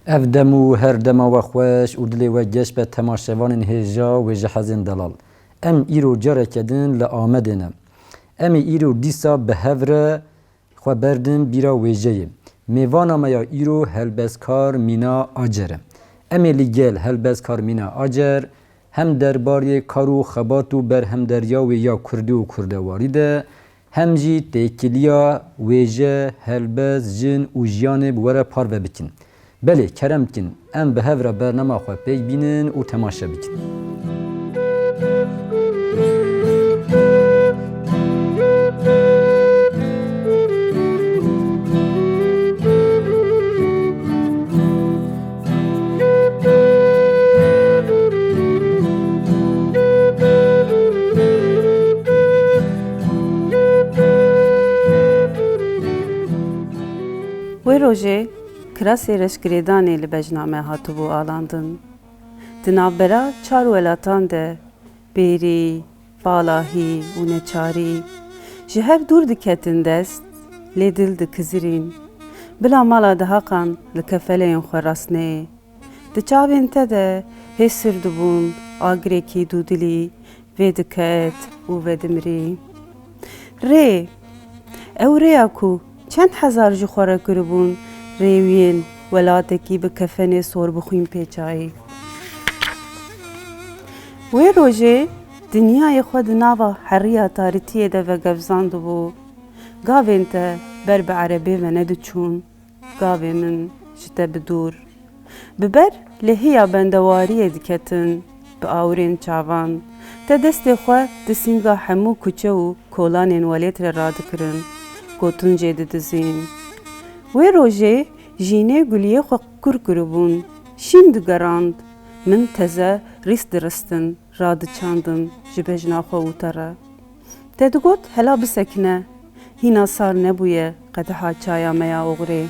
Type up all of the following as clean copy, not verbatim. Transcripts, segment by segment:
Ev dem û her dema we xweş û dilê we geş be temaşevanên hêja wê ji hezên delal. Em îro careke din li Amedê ne. Em ê îro dîsa bi hev re xwe berdin bîra wêjeyê. Mêvana me ya îro helbezkar Mîna Acer e. Em ê li gel helbezkar Mîna Acer hem derbarê kar û xebat û berhemderiya wê ya Kurdî û kurdewarî de hem jî têkiliya wêje, helbez, jin û jiyanê bi we re parve bikin. Belê kerem bikin em bi hev re bernema xwe pêk bînin û temaşe bikin. Wê rojê kirasê reşgirêdanê li bejname hatibû alandin. Di navbera çar welatan de bêrî, balahî û neçarî ji hev dûr diketin dest, lê dil dikizirîn. Bila mala dihaqan li kefeleyên xwe rastnê. Di çavên te de hê sir dibûn agirêkî dûdilî, vê diket û vê dimirî. Rê, ew rêya ku çend hezar ji xwe re kiribûn rêwiyên welatekî bi kefenê sor bixwîn pêçayî. Wê rojê dinyayê xwe di nava heriya tarîtiyê de vegevzandibû. Gavên te ber bi erebê ve nediçûn, gavê min ji te bi dûr. Bi ber lêhiya bendewariyê diketin bi awirên çavan. Te destê xwe di sînga hemû kuçe û kolanên welêt re radikirin. Gotuncê didizîn. Wê rojê jînê guliyê xwe kur kiribûn, şîn digerand. Min teze rîs diristin, radiçandin ji bejna xwe û te re. Te digot hela bisekine, hîna sar nebûye qedeha çaya me ya oxirê.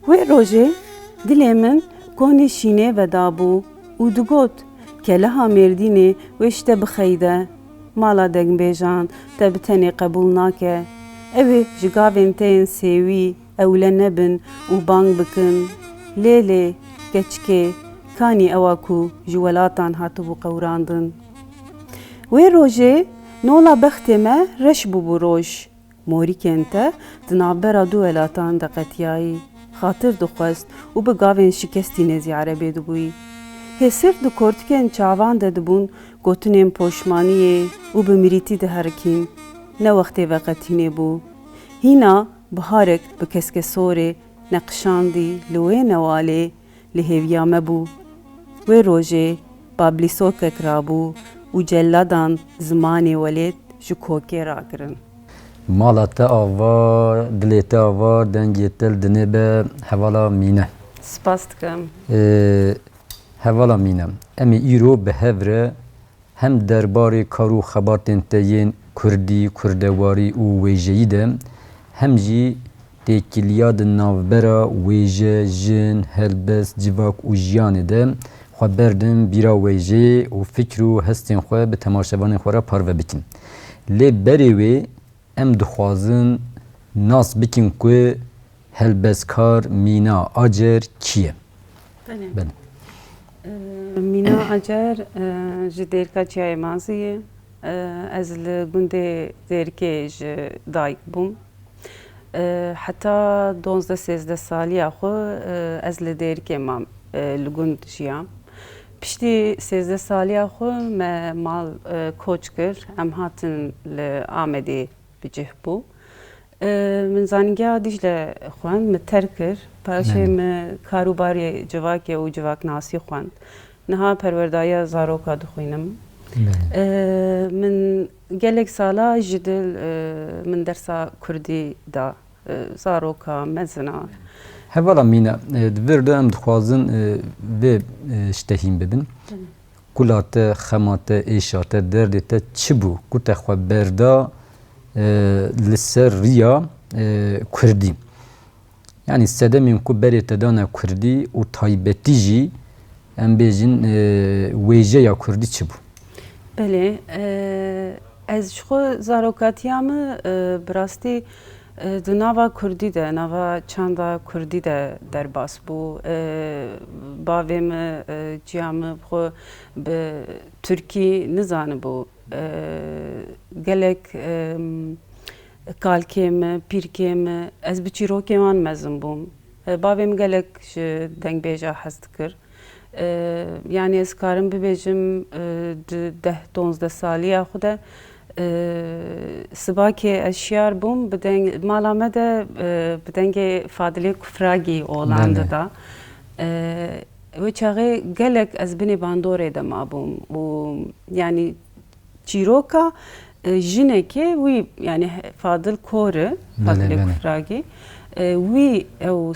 Wê rojê dilê min konê şînê vedabû û digot keleha mêrdînê wê ji te bixeyde. Mala dengbêjan te bi tenê qebûl nake. Ew ê ji gavên te yên sêwî ewle nebin û bang bikin. Lêlê, keçikê, kanî ewa ku ji welatan hatibû qewrandin. Wê rojê nola bextê me reş bûbû roj. Morîkên te di navbera du welatan de qetiyayî. Xatir dixwest û bi gavên şikestî nêzî erebê dibûyî. Hêsir di kortikên çavan de dibûn gotinên poşmaniyê û bi mirîtî diherikîn. Ne wextê veqetînê bû. Hîna biharek bi keskesorê neqişandî li wê newalê li hêviya me bû. Wê rojê bablîsokek rabû û celladan zimanê welêt ji kokê rakirin. Mala te ava, dilê te ava, dengê te li dinê be hevala mîne. Spas dikim. Hevala mîne. Em ê îro bi hev re hem derbarê kar û xebatên te yên Kurdî, kurdewarî û wêjeyî de hem jî têkiliya di navbera wêje, jin, helbez, civak û jiyanê de xwe berdin bîra wêjê û fikr û hestên xwe bi temaşevanên xwe re parve bikin. Lê berê wê em dixwazin nas bikin ku helbezkar Mîna Acer kî ye? Belê. Mîna Acer ji dêrika Çiyayê Maziyê. Ez li gundê Dêrikê ji dayîk bûm. Heta 12-13 saliya xwe ez li Dêrikê mam li gund jiyam. Piştî 13 saliya xwe me mal koç kir. Em hatin li Amedê bicih bû. Min zanîngeha Dîcle xwend, me ter kir. Paşê me karûbarê civakê û civaknasî xwend. Niha perwerdariya zaroka dixwînim. Min gelek sala ji dil min dersa Kurdî da zaroka, mezina. Hevala mîne, di vir de em dixwazin vê ştehîn bibin. Kula te, xema te, êşa te, derdê te çi bû ku te xwe berda li ser rîya Kurdî? Yani sedemên ku berê te dane Kurdî û taybetî jî em bêjin wêjeya Kurdî çi bû? Belê, ez ji xwe zarokatiya me bi rastî Di nava Kurdî de, nava çanda Kurdî de derbas bû. Bavê me, ciya me xwe bi Türkî nizanibû. Gelek kalkê me, pîrkê me, ez bi çîrokê wan mezin bûm. Bavê min gelek ji dengbêja hez dikir. Yani ez karim bibêjim di 10-12 saliya xwe de sibakê ez şiyar bûm bi mala me de bi dengê Fadilê Kufragî oğlan da. Wê çaxê gelek ez binê bandorê de mabûm û yani çîroka jinekê wî yani Fadil Korê Fadilê Kufragî wî ew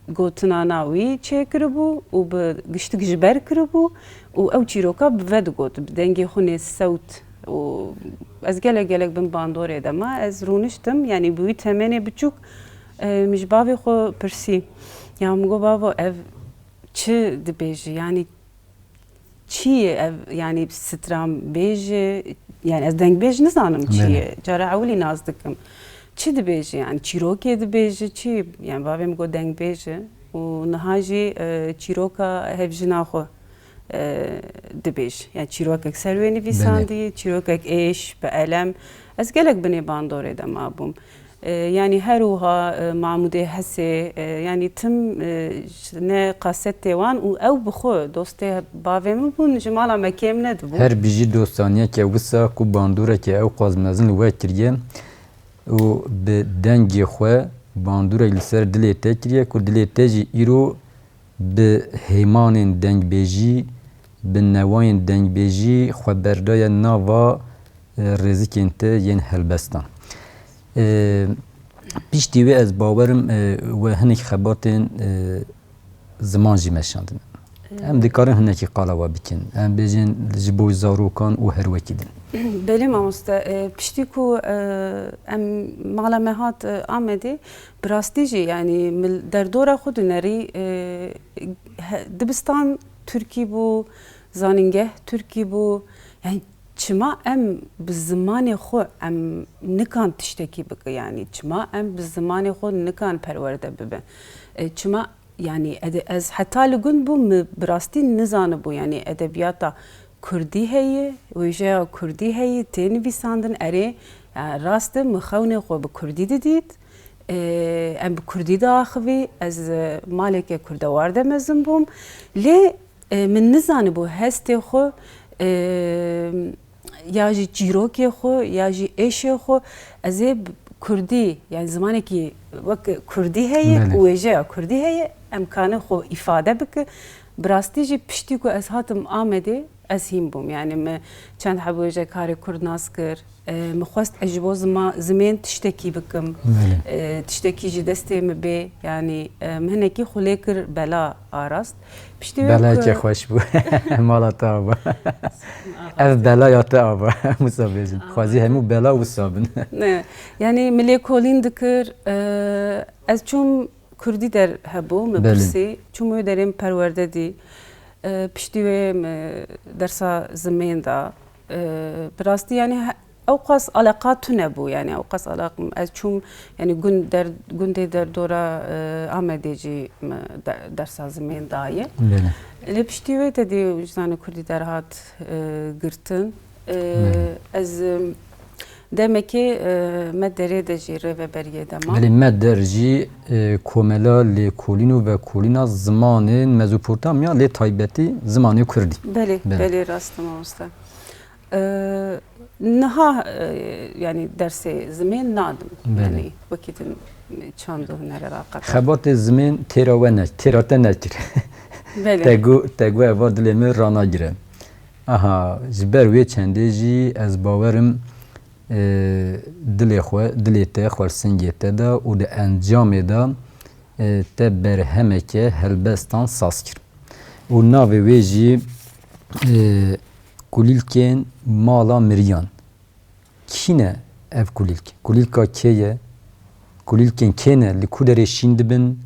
gotinana wî çêkiribû û bi giştik ji ber kiribû û ew çîroka bi ve digot bi dengê xwe sewt û ez gelek bin bandorê de ma ez rûniştim yani bi wî temenê biçûk min ji bavê xwe pirsî ya min got bavo ev çi dibêje yani çi ye ev yani stram bêje yani ez dengbêj nizanim çi ye cara ewlî naz dikim çi dibêje yani çîrokê dibêje çi yani bavê min got dengbêje û niha jî çîroka hevjina xwe dibêj yani çîrokek ser wê nivîsandî çîrokek êş bi elem ez gelek binê bandorê de mabûm yani her wiha Mahmûdê Hesê yani tim ne qasetê wan û ew bi xwe dostê bavê min bûn ji mala me kêm nedibû her bijî dostaniyeke wisa ku bandorekê ew xwaz mezin li we kiriye û bi dengê xwe bandorek li ser dilê te kiriye ku dilê te jî îro bi heymanên dengbêjî bi newayên dengbêjî xweberdeya nava rêzikên te yên helbestan. Piştî wê ez bawerim we hinek xebatên ziman jî meşandin. Em dikarin hinekî qala we bikin. Em bêjin ji bo zarokan û her wekî din. Belê mamoste piştî ku em mala me hat Amedê bi rastî jî yani derdora xwe dinerî dibistan Türkî bû zanîngeh Türkî bû yani çima em bi zimanê xwe em nikan tiştekî bike yani çima em bi zimanê xwe nikan perwerde bibe çima yani ez heta li gund bûm bi rastî nizanibû yani edebiyata Kurdî heye wêjeya Kurdî heye tê nivîsandin erê rast min xewnê xwe bi Kurdî didît em bi Kurdî de axivî ez maleke kurdewar de mezin bûm lê min nizanibû hestê xwe ya jî çîrokê xwe ya jî êşê xwe ez ê Kurdî yani zimanekî wek Kurdî heye û wêjeya Kurdî heye em kanin xwe îfade bike bi rastî jî piştî ku ez hatim Amedê ez hîn bûm yani me çend hebûje karê Kurd nas kir min xwest ez ji bo zimên tiştekî bikim tiştekî ji destê me bê yani min hinekî xulê kir bela arast belayekê xweş bû mala te ava ev belaya te ava wisa bêjin xwazî hemû bela wisa bin yani milê kolîn dikir ez çûm Kurdî der hebû me pirsî çûm wê derên perwerde dî piştî wê dersa zimên da bi rastî yani ew qas aleqa tune bû yani ew qas alaqim ez çûm yani gundê derdora Amedê jî dersa zimên daye lê piştî wê de dî wijdanê Kurdî derhat girtin ez demekî me derê de jî rêveberiyê de ma me der jî komela lêkolîn û vekolîna zimanên Mezopotamya lê taybetî zimanê Kurdî belê rast mamoste niha yani dersê zimên nadim yani wekî din çand û hunere raqet xebatê zimên têra we têra te nekir te gu eva dilê me ranagire aha ji ber wê çendê jî ez bawerim dilê te xwersingê te da û di encamê da te berhemeke helbestan saz kir û navê wê jî kulîlkên mala miryan kî ne ev kulîlka kê ye kulîlkên kê ne li ku derê şîn dibin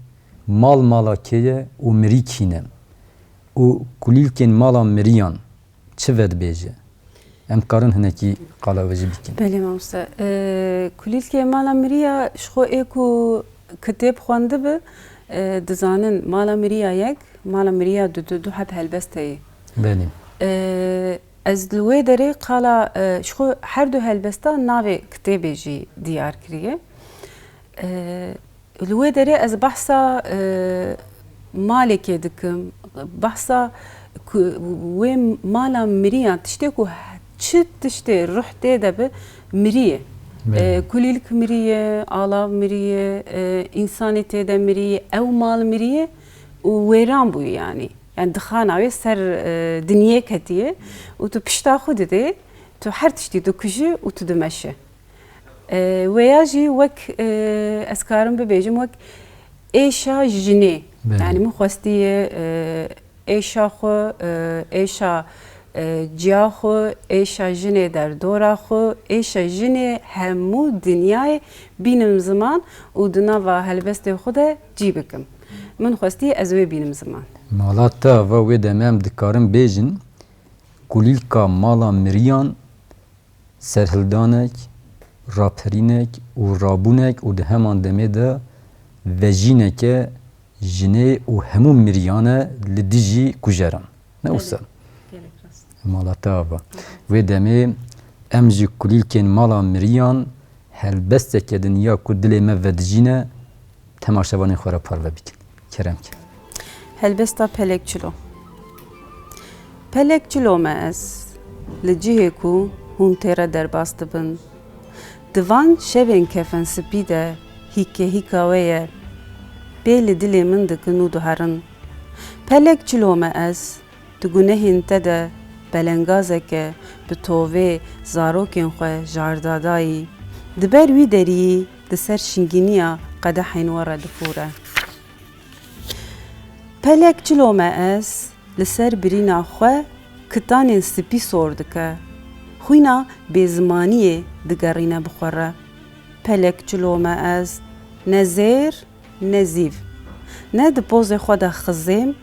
mala kê ye û mirî kî ne û kulîlkên mala miryan çi ve dibêje em karin hinekî qalavejî bikin. Belê mamoste. Kulîlkê mala miriya ji xwe ê ku kitêb xwendibe dizanin mala miriya yek, mala miriya du heb helbesteyê. Belê. Ez li wê derê qala ji xwe her du helbesta navê kitêbê jî diyar kiriye. Li wê derê ez behsa malekê dikim, behsa wê mala miriyan tiştê ku çi tiştê ruh tê de bi miriye. Kulîlk miriye, alav miriye, insanê tê de miriye, ew mal miriye û wêran bûye yani. Yani dixana wê ser dinyê ketiye û tu pişta xwe didê, tu her tiştî dikujî û tu dimeşe. Wêya jî wek ez karim bibêjim wek êşa jinê. Yani min xwestiye êşa xwe, êşa ciya xwe, êşa jinê derdora xwe, êşa jinê hemû dinyayê bînim ziman û di nava helbestê xwe de cî bikim. Min xwestiye ez wê bînim ziman. Mala te ve wê demê em dikarin bêjin kulîlka mala miriyan serhildanek, raperînek û rabûnek û di heman demê de vejîneke jinê û hemû miriyane li dijî kujeran. Ne wisa? Mala te ava. Wê demê em jî kulîlkên mala miriyan helbesteke dinya ku dilê me vedijîne temaşevanên xwe re parve bikin. Keremke. Helbesta pelek çilo. Pelek çilo me ez li cihê ku hûn tê re derbas dibin. Di van şevên kefen spî de hîka wê ye bê li dilê min dikin û diherin. Pelek çilo me ez di gunehên te de belengazeke bi tovê zarokên xwe jardadayî di ber wî deriyî di ser şingîniya qedehên we re difûre. Pelek çilo me ez li ser birîna xwe kitanên spî sor dike. Xwîna bêzimaniyê digerîne bi xwe re. Pelek çilo me ez ne zêr ne zîv. Ne di pozê xwe de xizêm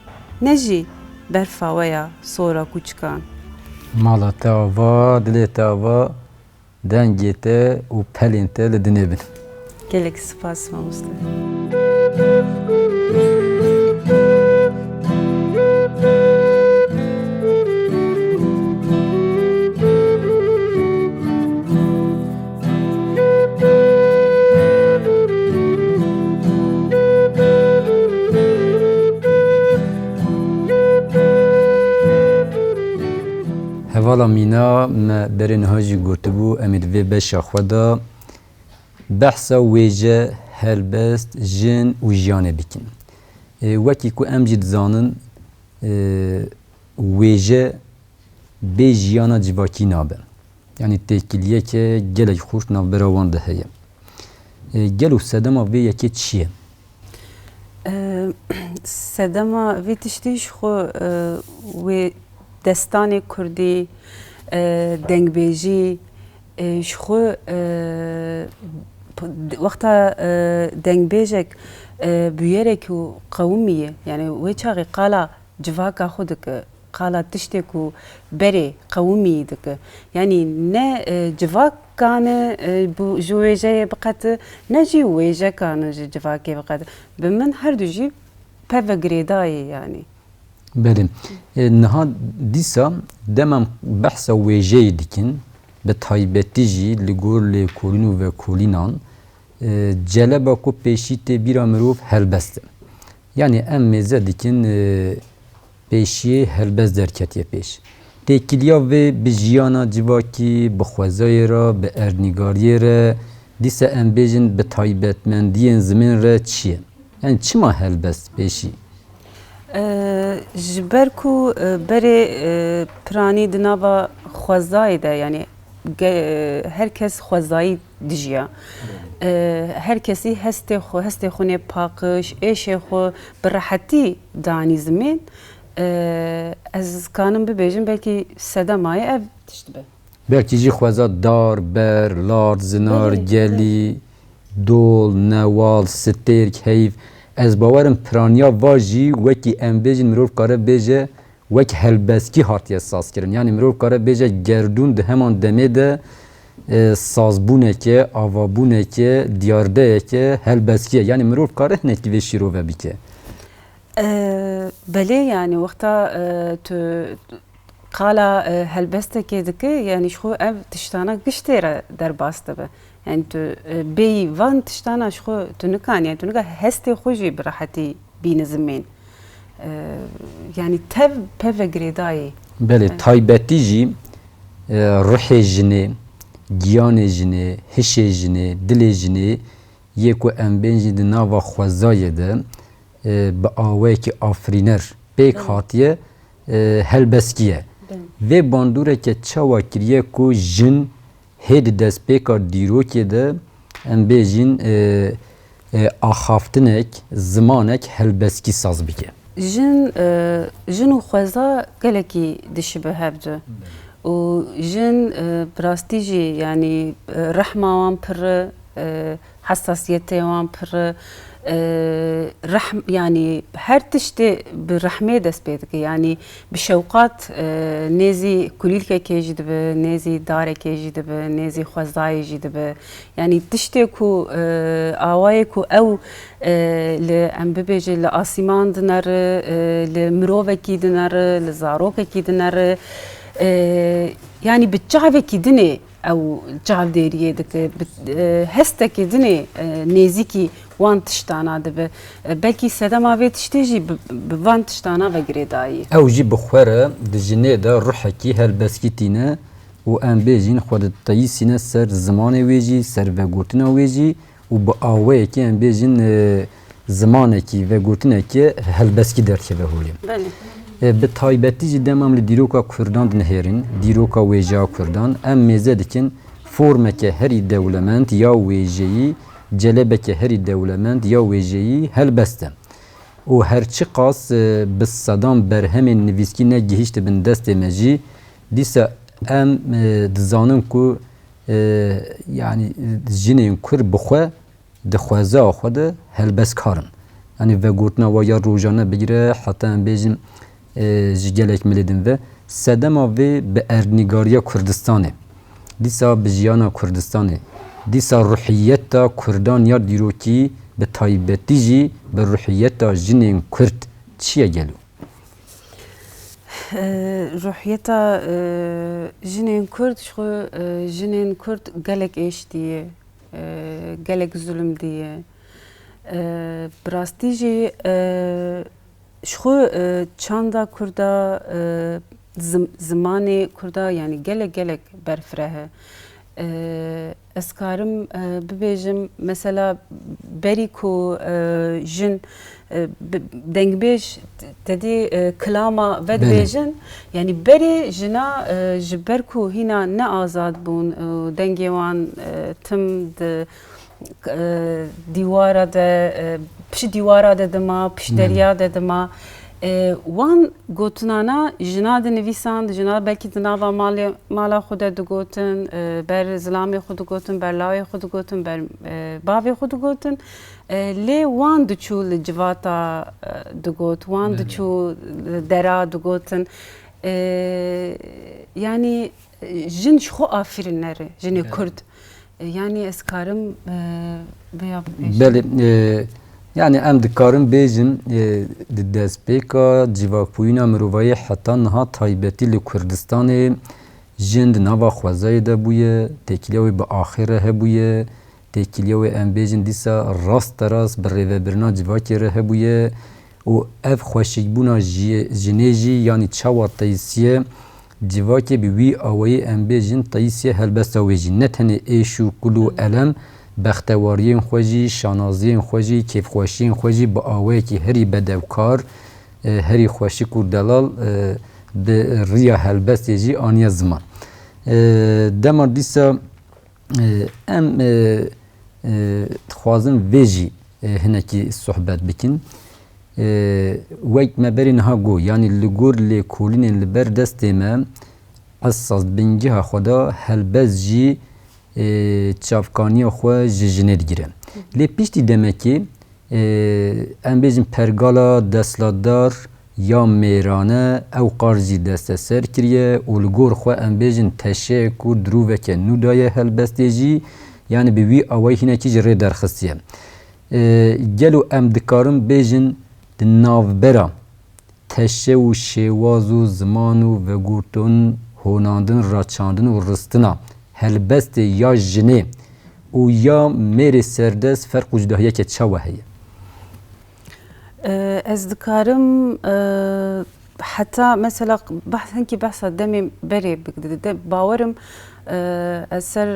ne jî berfa we ya sora kûçikan. Mala te ava, dilê te ava, dengê te û pelên te li dinê bin. Gelek spas mamoste. Hevala mîna me berê niha jî gotibû em ê di vê beşa xwe de behsa wêje, helbest, jin û jiyanê bikin. Wekî ku em jî dizanin wêje bê jiyana civakî nabe. Yani têkiliyeke gelek xweş navbera wan de heye. Gel û sedema vê yekê çi ye? Sedema vê tiştî ji xwe wê destanê Kurdî, dengbêjî ji xwe wexta dengbêjek bûyerek û qewimî ye. Yani wê çaxê qala civaka xwe dike, qala tiştê ku berê qewimî dike. Yani ne civakan ji wêjeyê biqete ne jî wêjekan ji civakê biqete. Bi min her du jî peve girêdayê yani. Belê. Niha dîsa demem behsa wêjeyê dikin bi taybetî jî li gor lêkolîn û vekolînan celeba ku pêşî tê bîra mirov helbest e. Yani em mêze dikin pêşiyê helbest derketiye pêş. Têkiliya vê bi jiyana civakî, bi xwezayê re, bi ernîgariyê re dîsa em bêjin bi taybetmendiyên zimên re çi ye? Yani çima helbest pêşî? Ji ber ku berê piranî di nava xwezayê de yani herkes xwezayî dijiya. Herkesî hestê xwe paqij, êşê xwe bi rehetî danî zimên. Ez kanim bibêjim belkî sedemayê ev tişt be. Belkî jî xweza dar, ber, lar, zinar, gelî, dol, newal, stêrk, heyv. Ez bawerim piraniya va jî wekî em bêjin mirov kare bêje وک هلبسکی هاتیه ساز کردن یعنی مروف کاره بیجه گردون ده همان دمه ده سازبونه که آوابونه که دیارده که هلبسکیه یعنی مروف کاره نکی و شیرو و بیکه بله يعني وقتا تو قالا هلبسته كده يعني شخو اف تشتانا قشتيرا در باسته به يعني تو بي وان تشتانا شخو تنكان يعني تنكا هستي خوجي براحتي بينزمين يعني تف بف غريداي بله تایبتی جی روح جنه گیان جنه هش جنه دل جنه یکو امبین جی ناوا خوزای ده به آوه که آفرینر پیک هاتیه هلبسکیه و باندوره که چاوا کریه کو جن هید دست پیکار دیرو که ده امبیجین آخافتنک زمانک هلبسکی ساز بکه جن و خوزا گلکی دشبه هبدو و جن براستیجی یعنی رحمه وان پر حساسیته وان پر رحم يعني هر تشتي بالرحمة دست بيدك يعني بشوقات نازي كليلك كيجدب نازي دارك كيجدب نازي خوزاي جدب يعني تشتكو آوايكو أو لأم ببيجي لآسيمان دنر لمروفكي دنر لزاروكي دنر يعني بتشعبكي دني او جعب ديريه دك هستك دني نيزيكي وان تشتانا دب بلكي سدما في تشتيجي بوان تشتانا وغريداي او جي بخوره دجنه ده روحكي هلبسكيتينا و ام بيجين خود تايسينا سر زمان ويجي سر وغوتنا ويجي و با اوه كي ام بيجين زمانكي وغوتنا كي هلبسكي دركه بهوليم بله به تایبەتی جی دەمام لە دیرۆکا کوردان دنهێرن دیرۆکا وێژا کوردان ئەم مێزە دکن فۆرمێکە هەری دەوڵەمەند یا وێژەیی جەلەبێکە هەری دەوڵەمەند یا وێژەیی هەلبەستە و هەرچی قاس bi sedam berhemên nivîskî negihîşt bin destê me jî dîsa em dizanin ku yani jinên Kurd bi xwe di xweza xwe de helbestkarin yani vegotina wa ya rojane bigire heta em bêjin ji gelek miledin ve sedema ve bi ernîgariya Kurdistanê dîsa bi jiyana Kurdistanê dîsa ruhiyeta Kurdan ya dîrokî bi taybetî jî bi ruhiyeta jinên Kurd çiye gelo روحيتا جنين كرد شو جنين كرد قالك ايش دي قالك ظلم دي براستيجي شو چاندا كردا زماني كردا يعني قالك برفره اسكارم ببيجم مثلا بريكو جن دنگبيج تدي كلاما ودبيجن يعني بري جنا جبركو هنا نا آزاد بون دنگيوان تم دیواره ده پش دیواره ده دما پش دریا ده دما وان گوتنانا جناد نویسان جناد belki dınava mala xuda dugotin ber zlami xud gotin ber lawi xud gotin ber bavi xud gotin le wan duçu le civata dugot wan duçu dera dugotin yani jin şu afirinleri jini Kurd yani eskarım veya beli yani em dikarin bêjin di destpêka civakbûyîna mirovayî heta niha taybetî li Kurdistanê jin di nava xwezayê de bûye têkiliya wê bi axîr hebûye têkiliya wê em bêjin dîsa rast terast bi rêvebirina civakê re hebûye û ev xweşikbûna jinê jî yanî çawa tayîsiye civakê bi wî awayî em bêjin tayîsiye helbesta wê jî ne tenê êş û kul û elem بەختەواریên xwe jî şanaziyên xwe jî kêfxweşiyên xwe jî bi awayekî herî bedevkar herî xweşik û delal bi rêya helbestê jî aniye ziman dema dîsa em dixwazin vê jî hinekî sohbet bikin wek me berê niha got yanî li gor lêkolînên li ber destê me esas bingiha xwe da helbest jî çavkaniya xwe ji jinê digire lê piştî demekî em bêjin pergala destlatdar یا میرانه او قارجی دست سر کریه و لگور خواه ام بیجن تشک و دروه که نودای هلبسته جی یعنی بیوی اوی هینه کی جره درخستیه گلو ام دکارم بیجن ناوبرا تشه و شواز و زمان و گورتون هوناندن راچاندن و رستنا هلبسته یا جنه و یا میری سردست فرق و جداهیه که چاوه هیه از دکارم حتی مثلا هنکی بحثا دمی بری بگده باورم اثر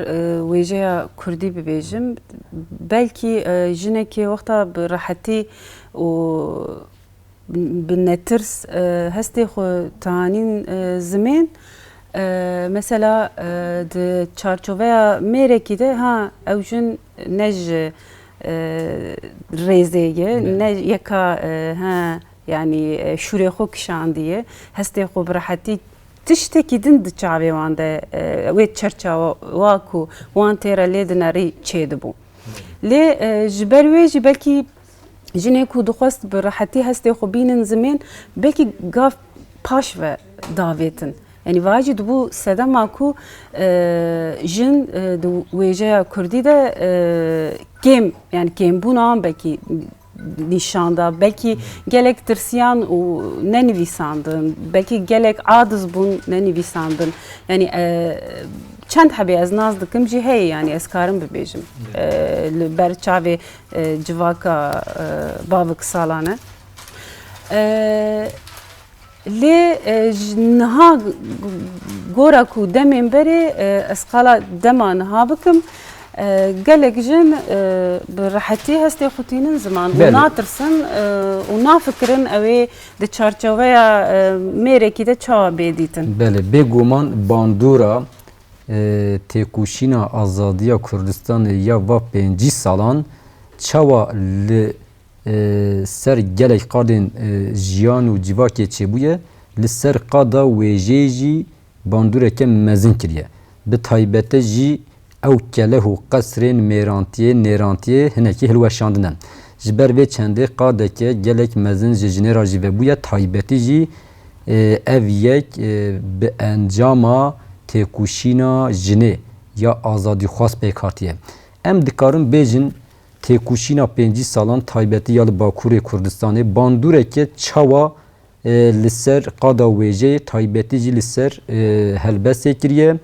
ویژه کردی ببیجم بلکی جنه که وقتا براحتی و بالنترس هستی خو تانین زمین مثلا د چارچوبه میره کده ها اوجن نج ریزیه نه یکا ها yani şuraya xo kişandiye heste xo brahatî tiştekî din diçavê wan de wê çerçava wa ku wan têra lê dinarî çêdibû lê ji ber wê jî belkî jinê ku dixwest bi rahetî hestê xwe bînin zimên belkî gav paş ve davêtin yani vacî dibû sedema ku jin di wêjeya Kurdî de kêm yani kêmbûna belkî nişanda belki gelek tirsiyan u ne nivîsandin belki gelek adiz bûn ne nivîsandin yani çend hebê ez naz dikim jî heye yani ez karim bibêjim li ber çavê civaka bavik salan e lê niha gora ku demên berê ez qala dema niha bikim gelek jin bi rahetî hestê xutînin ziman û natirsin û nafikirin ew ê di çarçoveya mêrekî de çawa bêdîtin. Belê bêguman bandora têkoşîna azadiya Kurdistanê ya va 5 salan çawa li ser gelek qadên jiyan û civakê çêbûye li ser qada wêjê jî bandoreke mezin kiriye. Bi taybete jî ew keleh û qesrên mêrantiyê nêrantiyê hinekî hilweşandine. Ji ber vê çendê qadeke gelek mezin ji jinêra jî vebûye taybetî jî ev yek bi encama têkoşîna jinê ya azadîxwaz pêk hatiye. Em dikarin bêjin têkoşîna 5 salan taybetî ya li Bakurê Kurdistanê bandoreke çawa li ser qada wêjeyê taybetî jî li ser helbestê kiriye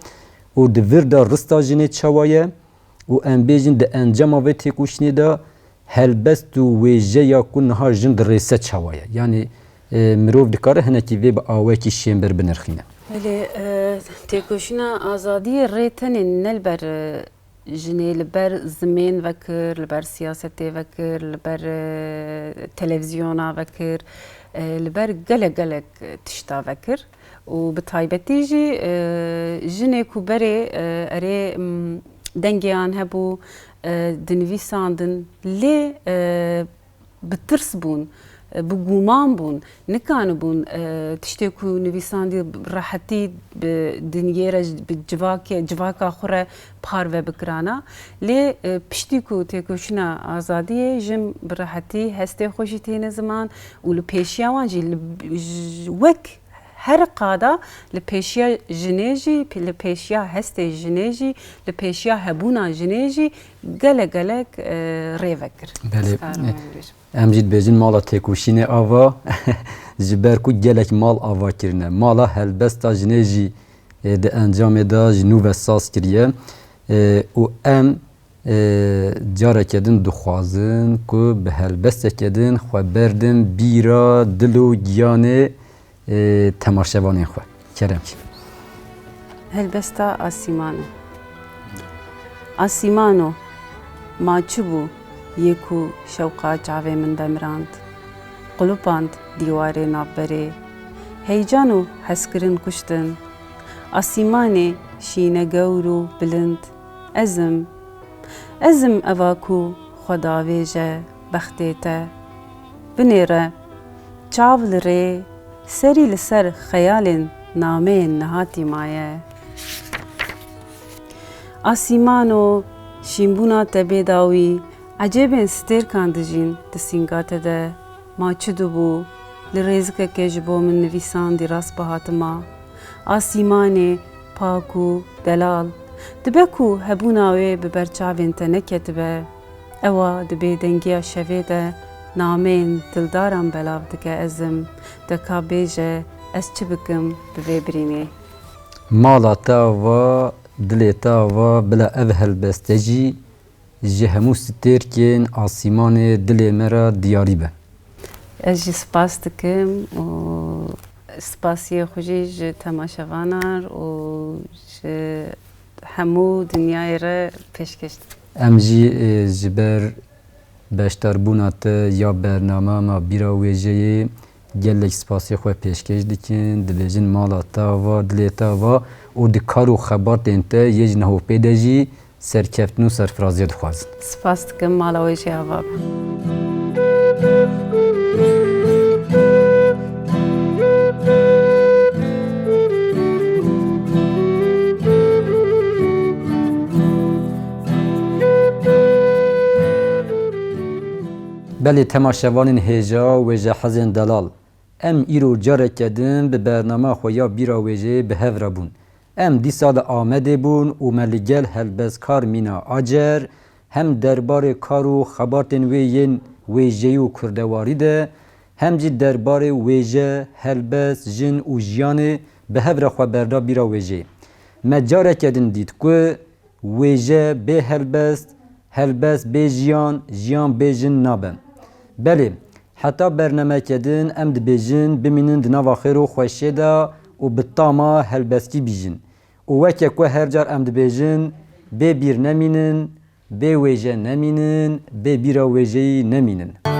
û di vir de rista jinê çawa ye û em bêjin di encama vê têkoşînê de helbest û wêjeya ku niha jin di rêse çawa ye yani mirov dikare hinekî vê bi awekî şêmber binirxîne. Belê têkoşîna azadiyê rê tenê ne li ber jinê li ber zimên vekir li ber siyasetê vekir li ber televizyona vekir li ber gelek gelek tişta vekir û bi taybetî jî jinê ku berê erê dengeyan hebû dinivîsandin lê bi tirs bûn bi guman bûn nikanibûn tiştê ku nivîsandiye rahetî bi dinyê re bi civaka xwe re parve bikirana lê piştî ku têkoşîna azadiyê jin bi rahetî hestê xwe jî têne ziman û li pêşiya wan jî wek her qada li pêşiya jinê jî li pêşiya hestê jinê jî li pêşiya hebûna jinê jî gelek gelek rê vekir. Em jî dibêjin mala têkoşînê ava ji ber ku gelek mal ava kirine. Mala helbesta jinê jî di encamê da ji nû ve saz kiriye û em careke din dixwazin ku bi helbestekê din xwe berdin bîra dil û giyanê temaşevanên xwe. Kerem ki. Helbesta asîmano. Asîmano maçî bû yê ku şewqa çavê min demirand. Qulupand dîwarê navberê. Heyecan û hezkirin kuştin. Asîmanê şîne gewr û bilind. Ezim eva ku xwe davêje bextê te. Binêre çav li rê serî li ser xeyalên nameyên nihatî maye. Asîmano şînbûna te bêdawî ecêbên stêrkan dijîn di sînga te de maçî dibû لرزقك جبو من نویسان دی راست بهاتما آسیمان پاکو دلال دبکو هبوناوی ببرچاوین تنکتبه اوا دبی دنگیا شویده نامین دلدارم بلاو دکه ازم دکا بیجه از چه بکم بوی برینه مالا تاوا دلی تاوا بلا اف هلبستجی جهمو سترکین آسیمان دلی مرا دیاری به از جی سپاس دکم و سپاسی خوشی جی تماشاوانار و جی همو دنیای را پیشکشت ام جی جبر بشتر بونات یا برنامه ما بیرا ویجه گلک سپاسی خواه پیشکش دکن دبیجن مالا تاوا دلی تاوا و دکار و خبار دینته یه نهو پیده جی سرکفتن و سرفرازی دخواست سپاس دکم مالا ویجه آوا بله تماشاوان هجا و جهازن دلال ام ایرو جاره کدن به برنامه خویا بیرا ویجه به هفره بون ام دی سال آمده بون و ملگل هلبز کار مینا آجر هم دربار کارو خبارتن ویین ویجه و کردواری ده هم جی دربار ویجه هلبز جن و جیان به هفره خوا بردا بیرا ویجه مجاره کدن دید که ویجه به هلبز به جیان جیان به جن نابن بله حتی برنامه کدن ام دبیجن بمینن دناوا خیر و خوشه دا و بطاما هلبسکی بیجن و وکه که هر جار ام دبیجن به بیر نمینن به ویجه نمینن به بیرا ویجه نمینن